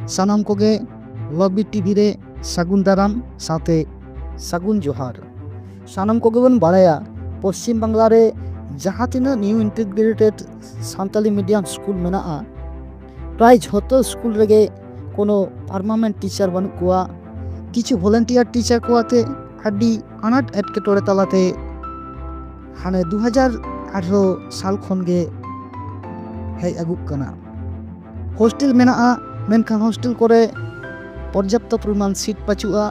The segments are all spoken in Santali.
सानाम कोगे लव टीवी रे सागुन दाराम साथे सागुन जोहार। सानाम कोगे बन बाड़ाया पश्चिम बांगला रे जहाँ तीना new integrated Santali medium school मेनाआ प्राय झोतो स्कूल रेगे कोनो परमानेंट टीचर बनू कोआ किछु वॉलंटियर टीचर को आते आदि अनाट एटकेटोरे तलाते हाने 2018 साल खनगे हेज आगुक कना। हॉस्टल मेनाआ मेनखान हॉस्टल कोरे पर्याप्त परिमाण सीट पाचुआ,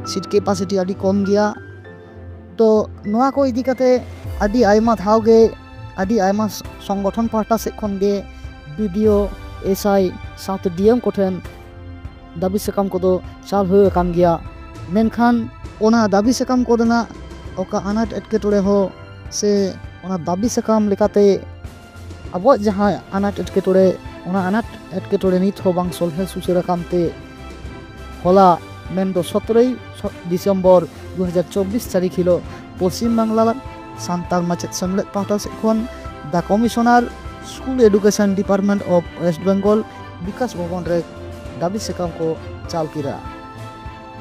सीट कैपेसिटी आदि कम गया। तो नोआ को इदी काते आदि आयमा धावगे आदि आयमा संगठन पाहटा से खनगे वीडियो एसआई साथ डीएम कोठेन दाबी सकाम को चाल हुए कान गया। मेनखान ओना दाबी सकाम को देना ओका अनाट एटकेटोरे हो से ओना दाबी सकाम लेकाते अब जहाँ अनाट एटकेटोरे ओना अनाट एटकेटोरे नित हो बांग सोल्हे सुसरा कामते होला मेन दो 17 दिसंबर 2024 तारीख हिलो पश्चिम बांगला सानताल माचेद सेमलेद पाहटा से खन द commissioner school education department of West Bengal Vikas Bhavan रे दाबी सकाम को चाल किरा।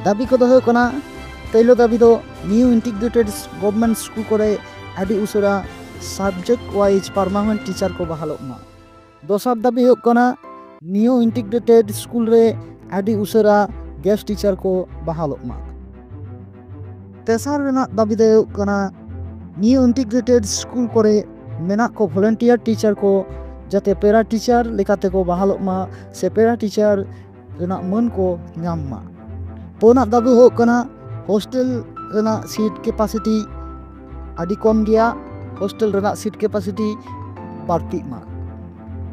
दाबी को दो कना पहलो दाबी दो न्यू इंटीग्रेटेड गवर्नमेंट स्कूल करे आदि उसरा सब्जेक्ट वाइज परमानेंट टीचर को बहालोमा। दोसर दाबी हो कना न्यू इंटीग्रेटेड स्कूल रे आदि उसरा गेस्ट टीचर को बहालोमा। तेसार रेना दाबी दे कना न्यू इंटीग्रेटेड स्कूल करे मेना को वॉलंटियर टीचर को जाते पैरा टीचर लेकाते को बहालोमा से पैरा टीचर रेना मन को नाममा। पोना दाबी हो कना हॉस्टल रेना सीट कैपेसिटी आदि कम गया, हॉस्टल रेना सीट कैपेसिटी बाड़ती मा।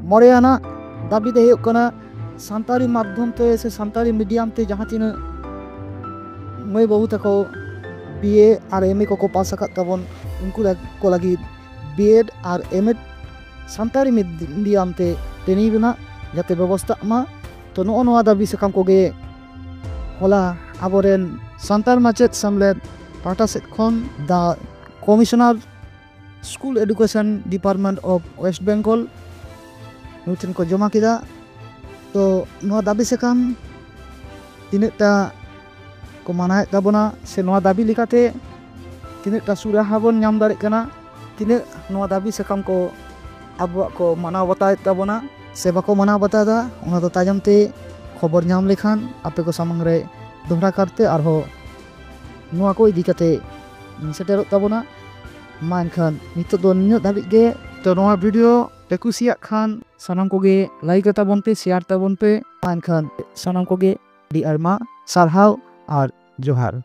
मोरेयाना दाबी दे हो कना सानताली माध्यम ते से सानताली मीडियम ते जहाँ तीन मैं बहु तको बीए और एमए को पास तबन उनको को लगी बीएड और एमएड सानताली मीडियम ते ट्रेनिंग जाते व्यवस्था मा। तो नोआ दाबी सकाम कोगे होला आबोरेन सानताल माचेद सेमलेद पाहटा सेद खन द commissioner school education department of West Bengal नुठेन को जमा किदा। तो नोआ दाबी सकाम तिनेटा को मानाय ताबोना से नोआ दाबी लेकाते तिनेटा सुराहा बोन नाम दाड़े कना तिने नोआ दाबी सकाम को अब को मानाव बताय ताबोना से बाको मानाव बतादा ओना दो ताजमते खबर नाम लेखान आपे को सामंग रे दोहरा करते और हो नोआ को इदी काते सेटेरो ताबोना मा एनखान नितो दो नियो दाबी गे। तो नोआ वीडियो पे कुसिया खान सानाम कोगे लाइक ताबोन पे शेयर ताबोन पे मा एनखान सानाम कोगे डी आरमा सारहाव और जोहार।